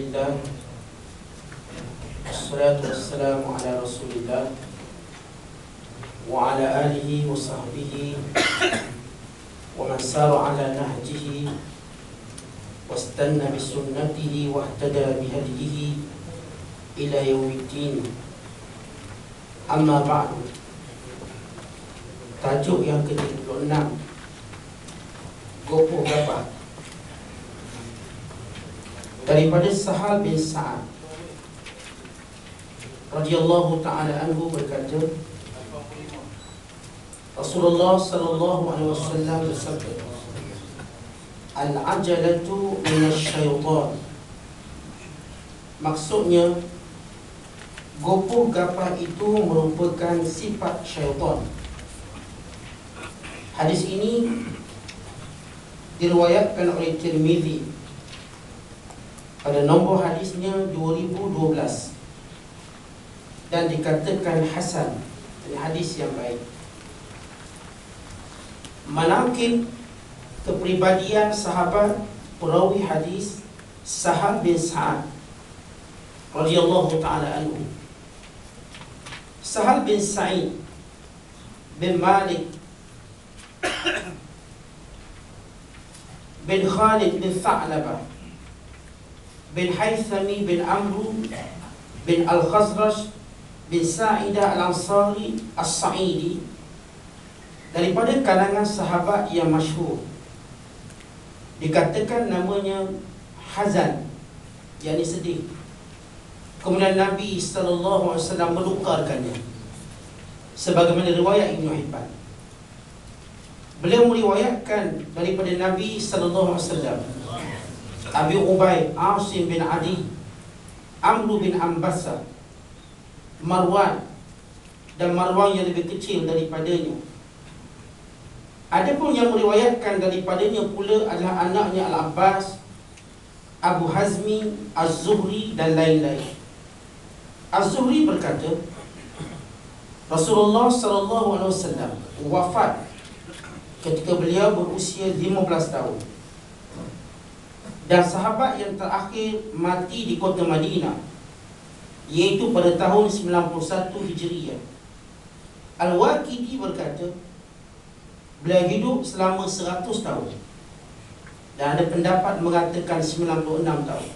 Alhamdulillah, wassalatu wassalamu ala rasulillah wa ala alihi wa sahbihi wa man sara ala nahjihi wastanna bisunnatihi wa ihtada bihadihi ila yaumiddin. Amma ba'du. Tajuk yang ke-36, Gopoh Gapah, daripada Sahal bin Sa'ad radhiyallahu ta'ala anhu berkata, Rasulullah sallallahu alaihi wasallam bersabda, al-ajalatu minasyaitan. Maksudnya, gopoh gapah itu merupakan sifat syaitan. Hadis ini diriwayatkan oleh Tirmizi pada nombor hadisnya 2012 dan dikatakan hasan, hadis yang baik. Manaqib kepribadian sahabat perawi hadis Sahal bin Sa'ad radhiyallahu ta'ala anhu. Sahal bin Sa'id bin Malik bin Khalid bin Tha'labah bin Haythami bin Amru bin Al-Khazraj bin Sa'idah Al-Ansari As-Sa'idi, daripada kalangan sahabat yang masyhur. Dikatakan namanya hazan, yakni sedih. Kemudian Nabi SAW menukarkannya, sebagaimana riwayat Ibn Hibban. Beliau meriwayatkan daripada Nabi SAW, Abi Ubaid, Asim bin Adi, Amru bin Ambasa, Marwan, dan Marwan yang lebih kecil daripadanya. Adapun yang meriwayatkan daripadanya pula adalah anaknya Al-Abbas, Abu Hazmi, Az-Zuhri dan lain-lain. Az-Zuhri berkata, Rasulullah SAW wafat ketika beliau berusia 15 tahun. Dan sahabat yang terakhir mati di kota Madinah, iaitu pada tahun 91 Hijriah. Al-Waqidi berkata, beliau hidup selama 100 tahun. Dan ada pendapat mengatakan 96 tahun,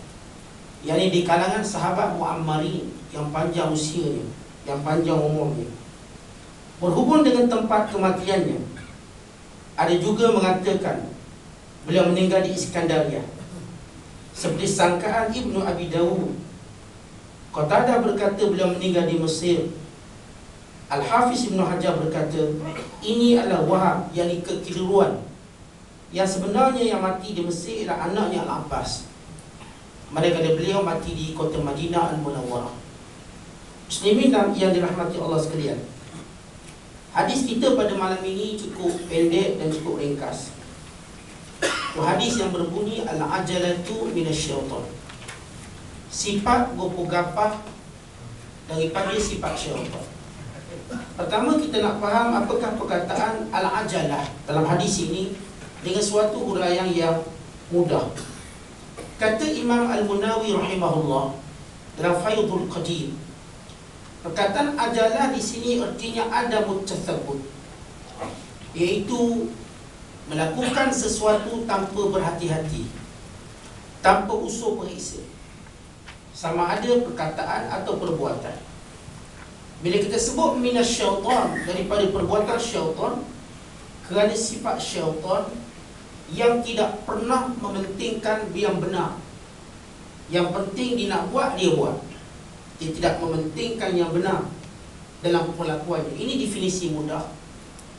yakni di kalangan sahabat Mu'ammarin yang panjang usianya, yang panjang umurnya. Berhubung dengan tempat kematiannya, ada juga mengatakan beliau meninggal di Iskandaria, seperti sangkaan Ibnu Abi Dawud. Qatadah berkata beliau meninggal di Mesir. Al-Hafiz Ibnu Hajar berkata ini adalah waham, yakni kekeliruan. Yang sebenarnya yang mati di Mesir ialah anaknya Al-Abbas, manakala beliau mati di kota Madinah Al-Munawwarah. Muslimin yang dirahmati Allah sekalian, hadis kita pada malam ini cukup pendek dan cukup ringkas. Hadis yang berbunyi al-ajalatu minasyaitan, sifat gopoh gapah daripada sifat syaitan. Pertama kita nak faham apakah perkataan al-ajalah dalam hadis ini dengan suatu huraian yang mudah. Kata Imam Al-Munawi rahimahullah dalam Faidul Qadir, perkataan ajalah di sini artinya adamut tathabbut, iaitu melakukan sesuatu tanpa berhati-hati, tanpa usul periksa, sama ada perkataan atau perbuatan. Bila kita sebut minasyaitan, daripada perbuatan syaitan, kerana sifat syaitan yang tidak pernah mementingkan yang benar. Yang penting dia nak buat, dia buat. Dia tidak mementingkan yang benar dalam perlakuannya. Ini definisi mudah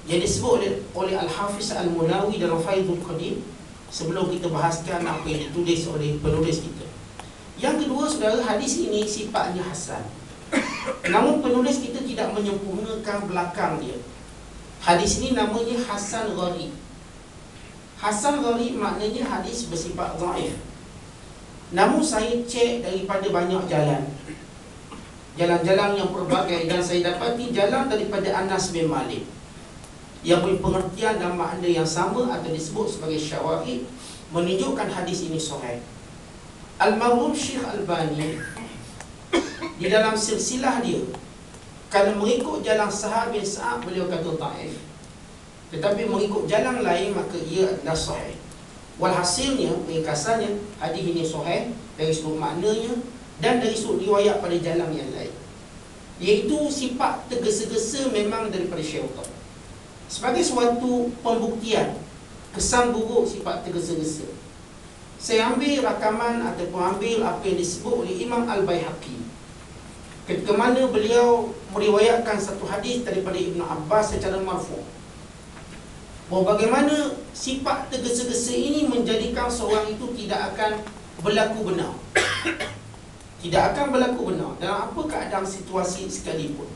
yang disebut oleh Al-Hafiz Al-Munawi dalam Faidul Qadir, sebelum kita bahaskan apa yang ditulis oleh penulis kita. Yang kedua, saudara, hadis ini sifatnya hasan. Namun penulis kita tidak menyempurnakan belakang dia. Hadis ini namanya hasan gharib. Hasan gharib maknanya hadis bersifat dhaif. Namun saya cek daripada banyak jalan-jalan yang pelbagai, dan saya dapati jalan daripada Anas bin Malik yang punya pengertian dan makna yang sama atau disebut sebagai syawahid, menunjukkan hadis ini sahih. Almarhum Syekh Albani di dalam silsilah dia, kalau mengikut jalan Sahal bin Sa'ad, beliau kata dhaif. Tetapi mengikut jalan lain, maka ia adalah sahih. Walhasilnya, ringkasannya, hadis ini sahih dari sudut maknanya dan dari sudut riwayat pada jalan yang lain, iaitu sifat tergesa-gesa memang daripada syaitan. Sebagai suatu pembuktian kesan buruk sifat tergesa-gesa, saya ambil rakaman ataupun ambil apa yang disebut oleh Imam Al-Baihaqi ketika mana beliau meriwayatkan satu hadis daripada Ibnu Abbas secara marfu', bahawa bagaimana sifat tergesa-gesa ini menjadikan seorang itu tidak akan berlaku benar. Tidak akan berlaku benar dalam apa keadaan situasi sekalipun.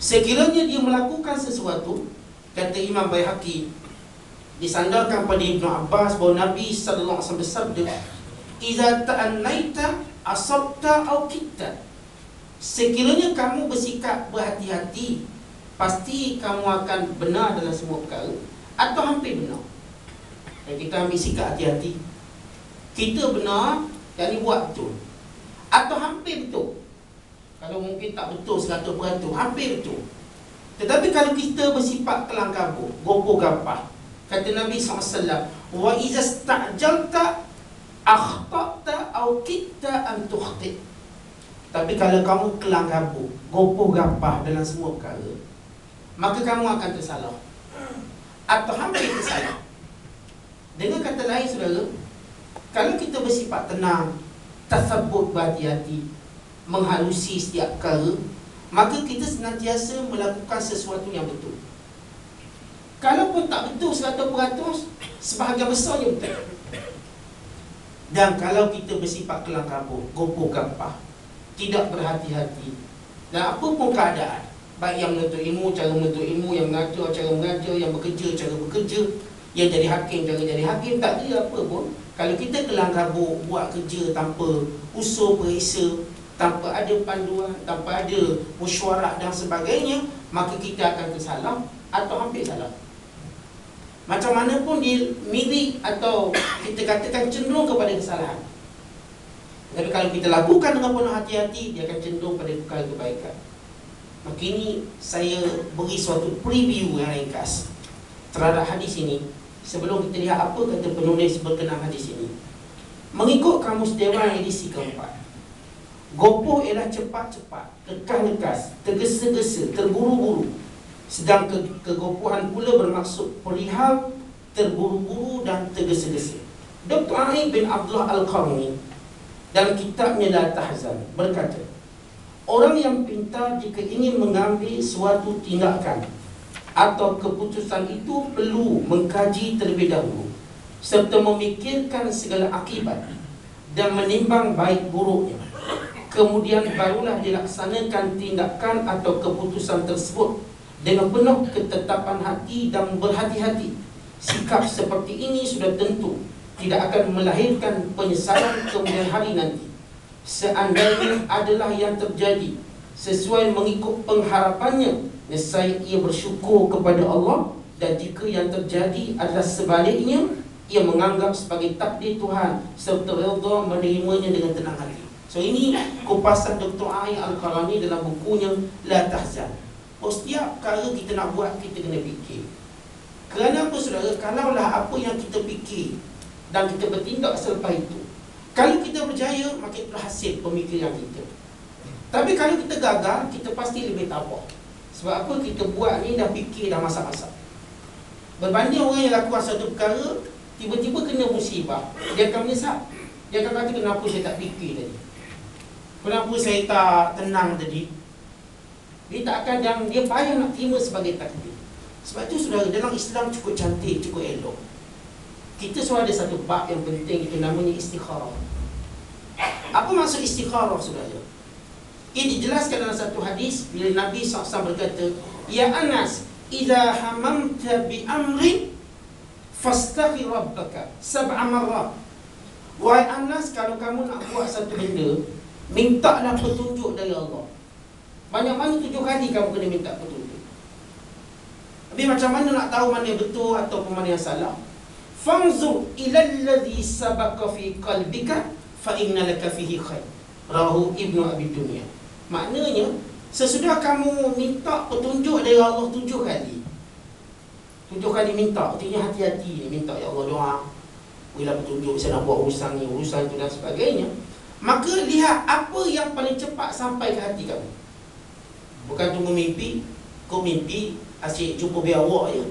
Sekiranya dia melakukan sesuatu, kata Imam Baihaqi, disandarkan pada Ibnu Abbas bahawa Nabi sallallahu alaihi wasallam bersabda, "Iza ta'annaita asabta aw kitta." Sekiranya kamu bersikap berhati-hati, pasti kamu akan benar dalam semua perkara atau hampir benar. Dan kita ambil sikap hati-hati, kita benar, yang ni buat betul atau hampir betul. Kalau mungkin tak betul 100%, hampir betul. Tetapi kalau kita bersifat kelang kabut, gopoh gapah, kata Nabi SAW, "Wa iza sta'jalta akhta'ta aw kitta an tukhti'." Tapi kalau kamu kelang kabut, gopoh gapah dalam semua perkara, maka kamu akan tersalah atau hampir tersalah. Dengan kata lain, saudara, kalau kita bersifat tenang, tasabbut, berhati-hati, menghalusi setiap perkara, maka kita senantiasa melakukan sesuatu yang betul. Kalaupun tak betul 100%, sebahagian besarnya betul. Dan kalau kita bersifat kelang kabut, gopoh gapah, tidak berhati-hati, dan apa pun keadaan, baik yang menuntut ilmu, cara menuntut ilmu, yang mengajar, cara mengajar, yang bekerja, cara bekerja, yang jadi hakim, cara jadi hakim, tak kira apa pun, kalau kita kelang kabut, buat kerja tanpa usul periksa, tanpa ada panduan, tanpa ada mesyuarat dan sebagainya, maka kita akan tersalah atau hampir salah. Macam mana pun dia mirip atau kita katakan cenderung kepada kesalahan. Tapi kalau kita lakukan dengan penuh hati-hati, dia akan cenderung pada perkara kebaikan. Maka ini saya beri suatu preview yang ringkas terhadap hadis ini. Sebelum kita lihat apa kata penulis berkenaan hadis ini, mengikut Kamus Dewan edisi keempat, gopoh ialah cepat-cepat, lekas-lekas, tergesa-gesa, terburu-buru. Sedang kegopohan pula bermaksud perihal terburu-buru dan tergesa-gesa. Dr. A'id bin Abdullah Al-Qarni dalam kitabnya La Tahzan berkata, orang yang pintar jika ingin mengambil suatu tindakan atau keputusan itu perlu mengkaji terlebih dahulu serta memikirkan segala akibat dan menimbang baik buruknya. Kemudian barulah dilaksanakan tindakan atau keputusan tersebut dengan penuh ketetapan hati dan berhati-hati. Sikap seperti ini sudah tentu tidak akan melahirkan penyesalan kemudian hari nanti. Seandainya adalah yang terjadi sesuai mengikut pengharapannya, nescaya ia bersyukur kepada Allah, dan jika yang terjadi adalah sebaliknya, ia menganggap sebagai takdir Tuhan serta redha menerimanya dengan tenang hati. So ini kupasan Dr. A'id Al-Qarni dalam bukunya La Tahzan. Setiap perkara kita nak buat, kita kena fikir. Kerana apa, saudara? Kalaulah apa yang kita fikir dan kita bertindak selepas itu, kalau kita berjaya, maka itu hasil pemikiran kita. Tapi kalau kita gagal, kita pasti lebih tabah. Sebab apa? Kita buat ni dah fikir, dah masak-masak. Berbanding orang yang lakukan satu perkara, tiba-tiba kena musibah, dia akan menyesal. Dia akan kata, kenapa saya tak fikir tadi? Kenapa saya tak tenang tadi? Dia tak akan, dia payah nak terima sebagai takdir. Sebab itu, saudara, dalam Islam cukup cantik, cukup elok. Kita sudah ada satu bab yang penting, itu namanya istikharah. Apa maksud istikharah, saudara? Ini dijelaskan dalam satu hadis bila Nabi SAW berkata, "Ya Anas, idza hamamta bi amrin fastaghfir rabbaka sab'a marrat." Wahai Anas, kalau kamu nak buat satu benda, mintalah petunjuk dari Allah. Banyak-banyak 7 kali kamu kena minta petunjuk. Tapi macam mana nak tahu mana yang betul ataupun mana yang salah? Fanzur ila alladhi sabaqa fi qalbika fa inna laka fihi khair. Rawahu Ibnu Abi Dunya. Maknanya, sesudah kamu minta petunjuk dari Allah 7 kali, 7 kali minta, artinya hati-hati minta, ya Allah doa, bila petunjuk saya nak buat urusan ni, urusan itu dan sebagainya. Maka lihat apa yang paling cepat sampai ke hati kamu. Bukan tunggu mimpi. Kau mimpi asyik jumpa biar awak je.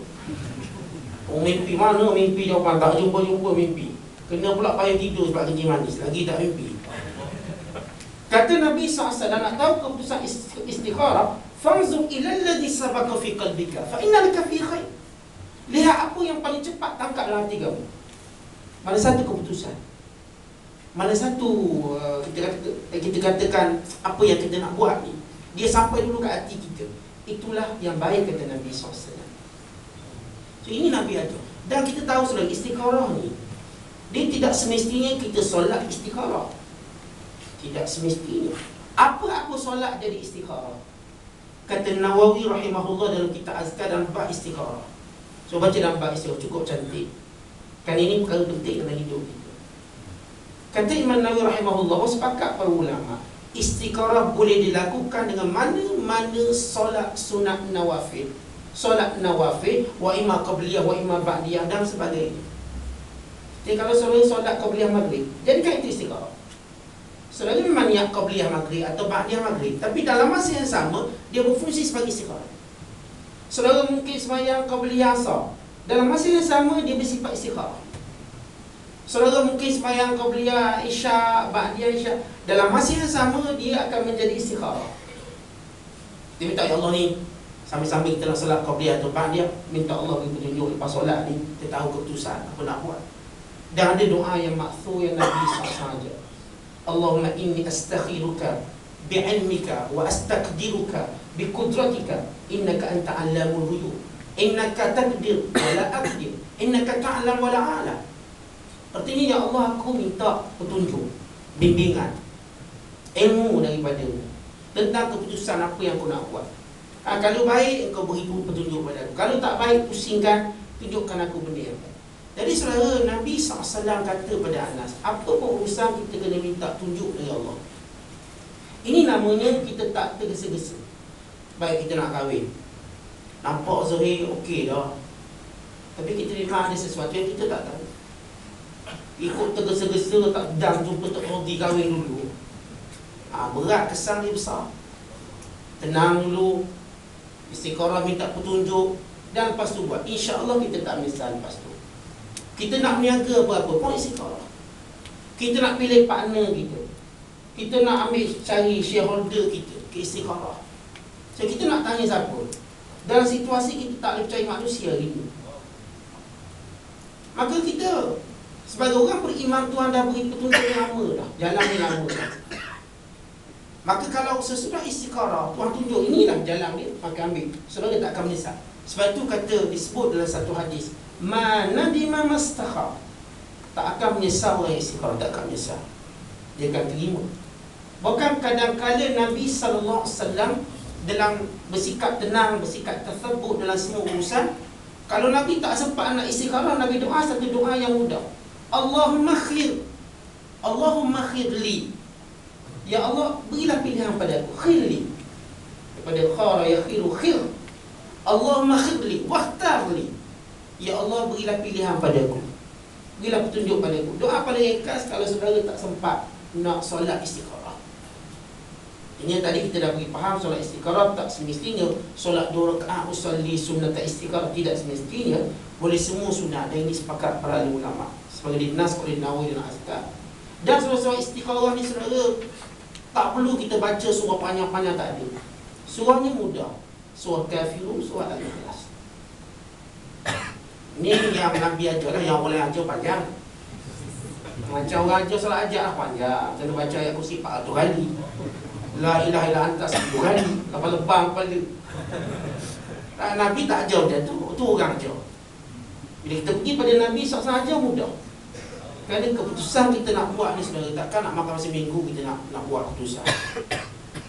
Oh, mimpi mana mimpi jawapan, tak jumpa-jumpa mimpi. Kena pula payah tidur sebab kencing manis, lagi tak mimpi. Kata Nabi SAW, nak tahu keputusan istikharah, fanzur ila alladhi sabaqa fi qalbika fa inna laka fi khair. Lihat apa yang paling cepat tangkap dalam hati kamu. Mana satu keputusan, mana satu kita katakan apa yang kita nak buat ni, dia sampai dulu ke hati kita. Itulah yang baik, kata Nabi SAW. So ini Nabi ajar. Dan kita tahu sudah istikharah ni, dia tidak semestinya kita solat istikharah. Tidak semestinya. Apa solat jadi istikharah? Kata Nawawi rahimahullah dalam kitab Azkar dan bab istikharah. So baca dalam bab istikharah, cukup cantik. Kan ini perkara penting dalam hidup kita. Kata Imam Nawawi rahimahullah, sepakat para ulama, istikharah boleh dilakukan dengan mana-mana solat sunat nawafil. Solat nawafil, wa imma qabliyah, wa imma ba'diyah dan sebagainya. Jadi kalau seorang solat qabliyah maghrib, jadikan itu istikharah. Sebenarnya memang niat qabliyah maghrib atau ba'diyah maghrib, tapi dalam masa yang sama dia berfungsi sebagai istikharah. Saudara mungkin sembahyang qabliyah asar, dalam masa yang sama dia bersifat istikharah. Saudara mungkin sembahyang qabliyah isya, ba'diyah isya, dalam masa yang sama dia akan menjadi istikharah. Dia minta, ya Allah ni, sambil-sambil kita nak solat qabliyah atau ba'diyah, minta Allah beri petunjuk lepas solat ni, kita tahu keputusan apa nak buat. Dan ada doa yang maksud yang Nabi SAW, Allahumma inni astakhiruka bi'ilmika wa astaqdiruka biqudratika innaka anta 'allamul ghuyub innaka taqdir wa la aqdir innaka ta'lam wa la a'lam. Artinya, ya Allah, aku minta petunjuk, bimbingan, ilmu daripadamu tentang keputusan apa yang aku nak buat. Kalau baik, engkau beri petunjuk padaku. Kalau tak baik, pusingkan, tunjukkan aku benda yang baik. Jadi saudara, Nabi SAW kata pada Anas, apa pun urusan kita kena minta tunjuk dari Allah. Ini namanya kita tak tergesa-gesa. Baik kita nak kahwin, nampak zahir okey dah, tapi kita memang ada sesuatu yang kita tak tahu. Ikut tergesa-gesa, tak dam jumpa Tok Rodi kahwin dulu, berat, kesan dia besar. Tenang dulu, istikharah, minta petunjuk, dan lepas tu buat. InsyaAllah kita tak menyesal lepas tu. Kita nak berniaga apa-apa pun istikharah. Kita nak pilih partner kita, kita nak ambil cari shareholder kita, istikharah. So kita nak tanya siapa? Dalam situasi kita tak boleh percaya manusia hari ini, maka kita sebagai orang beriman, Tuhan dah beri petunjuk yang lama dah, jalan yang lama dah. Maka kalau sesudah istikharah, Tuhan tunjuk inilah jalan dia, maka ambil. Saudara tak akan menyesal. Sebab itu kata, disebut dalam satu hadis, mana dima mastakhar, tak akan menyesal orang istikharah, tak akan menyesal, dia akan terima. Bahkan kadang-kala Nabi SAW dalam bersikap tenang, bersikap tersebut dalam semua urusan, kalau Nabi tak sempat nak istikharah, Nabi doa satu doa yang mudah, Allahumma khir, Allahumma khirli, ya Allah, berilah pilihan pada aku, khirli, daripada khara yakhiru khir, Allahumma khirli wakhtarli, ya Allah, berilah pilihan padaku, berilah petunjuk padaku. Doa paling ringkas kalau saudara tak sempat nak solat istikharah. Ini yang tadi kita dah beri faham, solat istikharah tak semestinya solat 2 rakaat usolli sunnat istikharah, tidak semestinya. Boleh semua sunat, dan ini sepakat para ulama sebagai dinas oleh Nawawi dan Azkar. Dan surah-surah istikharah ni saudara, tak perlu kita baca surah panjang-panjang, tak ada. Surahnya mudah. Surah Kafirun, surah Al-Ikhlas. Ini yang Nabi ajar lah, yang boleh ajar panjang. Macam orang ajar salat ajar lah panjang. Kena baca ayat kursi 400 kali, La ilaha illa anta 10 kali, kapal lebang kepala. Nabi tak ajar macam tu, tu orang ajar. Bila kita pergi pada Nabi SAW ajar mudah. Kerana keputusan kita nak buat ni saudara, takkan nak makan masa minggu kita nak buat keputusan.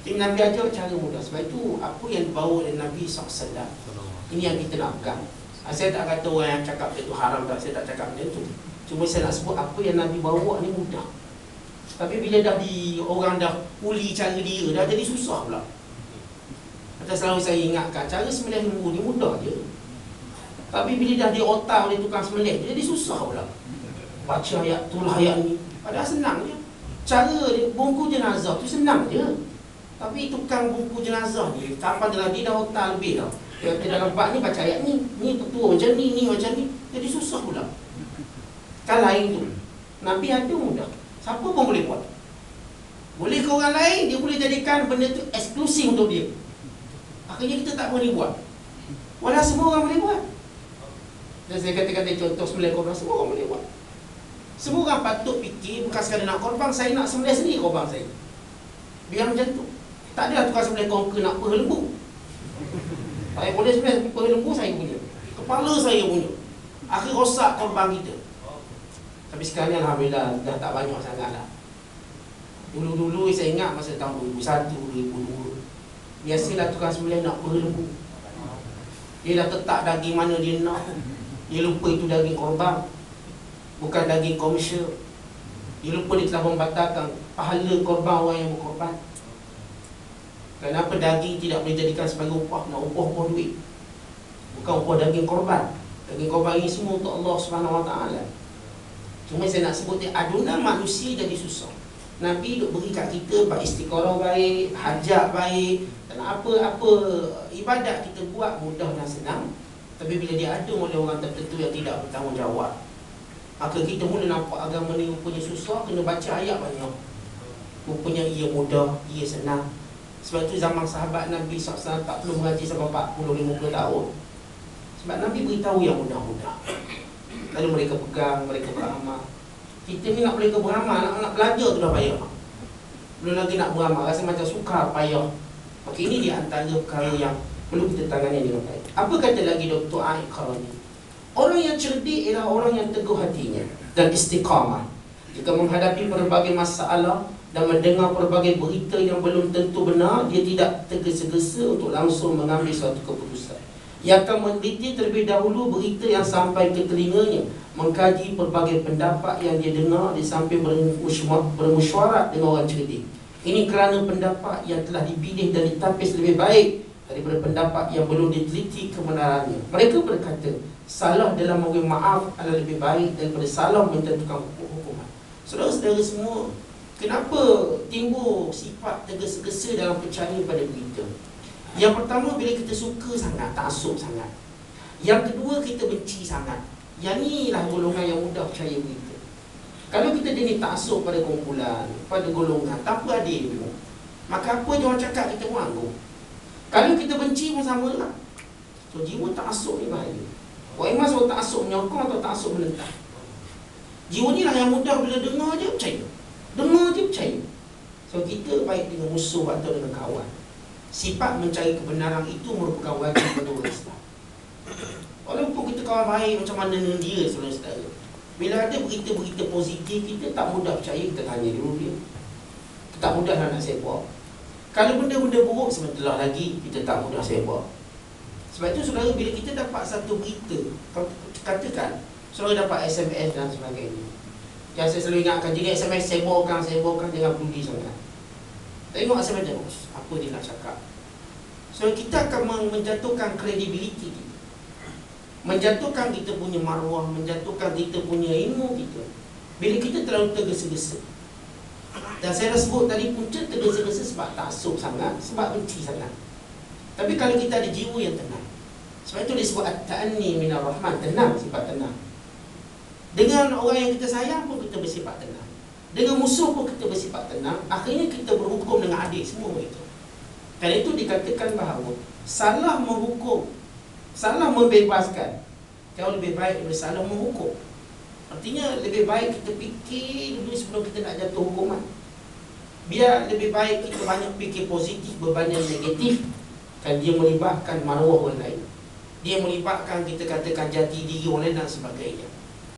Jadi Nabi ajar cara mudah. Sebab itu apa yang dibawa oleh Nabi SAW, ini yang kita nak pegang. Saya tak kata orang yang cakap itu haram tak, saya tak cakap macam tu. Cuma saya nak sebut apa yang Nabi bawa ni mudah. Tapi bila dah orang dah uli cara dia, dah jadi susah pula. Macam selalu saya ingatkan, cara sembelih lembu ni mudah je. Tapi bila dah diotak oleh tukang sembelih, jadi susah pula. Baca ayat tu lah ayat ni. Padahal senang je. Cara dia bungkus jenazah tu senang je. Tapi tukang bungkus jenazah ni, kapan dia dah otak lebih dah. Dia nampak ni baca ayat ni tetua macam ni macam ni. Jadi susah pula. Kan lain tu. Nabi ada mudah. Siapa pun boleh buat. Boleh ke orang lain, dia boleh jadikan benda tu eksklusif untuk dia. Akhirnya kita tak boleh buat. Walau semua orang boleh buat. Dan saya kata-kata contoh sembelih korban, semua orang boleh buat. Semua orang patut fikir, bukan sekadar nak korban, saya nak sembelih sendiri korban saya. Biar macam tu. Tak ada tukang sembelih kongka nak peha lembu. Saya boleh sembelih peha lembu saya punya. Kepala saya punya. Akhir rosak korban kita. Tapi sekarang ni alhamdulillah dah tak banyak sangat lah. Dulu-dulu saya ingat masa tahun 2001, 2002, biasalah tukang sembelih nak peha lembu. Dia dah letak daging mana dia nak. Dia lupa itu daging korban, bukan daging komersial. Dia lupa dia telah membatalkan pahala korban orang yang berkorban. Kenapa daging tidak boleh dijadikan sebagai upah? Nak upah duit, bukan upah daging korban. Daging korban ini semua untuk Allah SWT. Cuma saya nak sebut dia, adunan manusia jadi susah. Nabi duk beri kat kita beristiqarah baik, hajat baik, dan apa-apa ibadat kita buat mudah dan senang. Tapi bila dia ada oleh orang tertentu yang tidak bertanggungjawab, maka kita mula nampak agama ni rupanya susah, kena baca ayat banyak. Rupanya ia mudah, ia senang. Sebab itu zaman sahabat Nabi SAW tak perlu mengaji sampai 40-50 tahun. Sebab Nabi beritahu yang mudah-mudah. Lalu mereka pegang, mereka beramal. Kita ni nak mereka beramal, nak belajar tu dah payah. Belum lagi nak beramal, rasa macam sukar, payah. Maka ini di antara perkara yang perlu kita tangani dengan baik. Apa kata lagi Dr. Aik Qarani? Orang yang cerdik ialah orang yang teguh hatinya dan istiqamah. Jika menghadapi berbagai masalah dan mendengar berbagai berita yang belum tentu benar, dia tidak tergesa-gesa untuk langsung mengambil suatu keputusan. Ia akan meneliti terlebih dahulu berita yang sampai ke telinganya, mengkaji pelbagai pendapat yang dia dengar, dia sampai bermusyawarah dengan orang cerdik. Ini kerana pendapat yang telah dipilih dan ditapis lebih baik daripada pendapat yang belum diteliti kebenarannya. Mereka berkata, salah dalam memberi maaf adalah lebih baik daripada salah menentukan hukuman. Saudara-saudara semua, kenapa timbul sifat tergesa-gesa dalam percaya pada berita? Yang pertama, bila kita suka sangat, taksub sangat. Yang kedua, kita benci sangat. Yang inilah golongan yang mudah percaya berita. Kalau kita jenis taksub pada kumpulan, pada golongan, tanpa adil dulu, maka apa je orang cakap kita pun anggur. Kalau kita benci pun sama lah. So jiwa taksub ni bahaya. Orang emas orang taksub menyokong atau taksub menentang. Jiwa ni lah yang mudah bila dengar je percaya. Dengar je percaya. So kita baik dengan musuh atau dengan kawan, sifat mencari kebenaran itu merupakan wajib bagi orang Islam. Walaupun kita kawan baik macam mana dengan dia, saudara-saudara, bila ada berita-berita positif, kita tak mudah percaya, kita tanya dulu dia. Kita tak mudah nak sebab. Kalau benda-benda buruk sebentar lagi, kita tak mudah sebab. Sebab itu saudara, bila kita dapat satu berita, katakan saudara dapat SMS dan sebagainya, yang saya selalu ingatkan, jika SMS seborkan, jangan peduli sangat. Tengok SMS dia, apa dia nak cakap. So kita akan menjatuhkan kredibiliti kita, menjatuhkan kita punya maruah, menjatuhkan kita punya ilmu kita, bila kita terlalu tergesa-gesa. Dan saya dah sebut tadi, punca tergesa-gesa sebab taksub sangat, sebab benci sangat. Tapi kalau kita ada jiwa yang tenang, sebab itu disebut at-ta'anni minar rahman, tenang, sifat tenang. Dengan orang yang kita sayang pun kita bersifat tenang, dengan musuh pun kita bersifat tenang. Akhirnya kita berhukum dengan adil semua mereka. Kerana itu dikatakan bahawa salah menghukum, salah membebaskan jauh lebih baik daripada salah menghukum. Artinya lebih baik kita fikir dulu sebelum kita nak jatuh hukuman. Biar lebih baik kita banyak fikir positif berbanding negatif. Kan dia melibatkan maruah orang lain, dia melibatkan kita katakan jati diri orang lain dan sebagainya.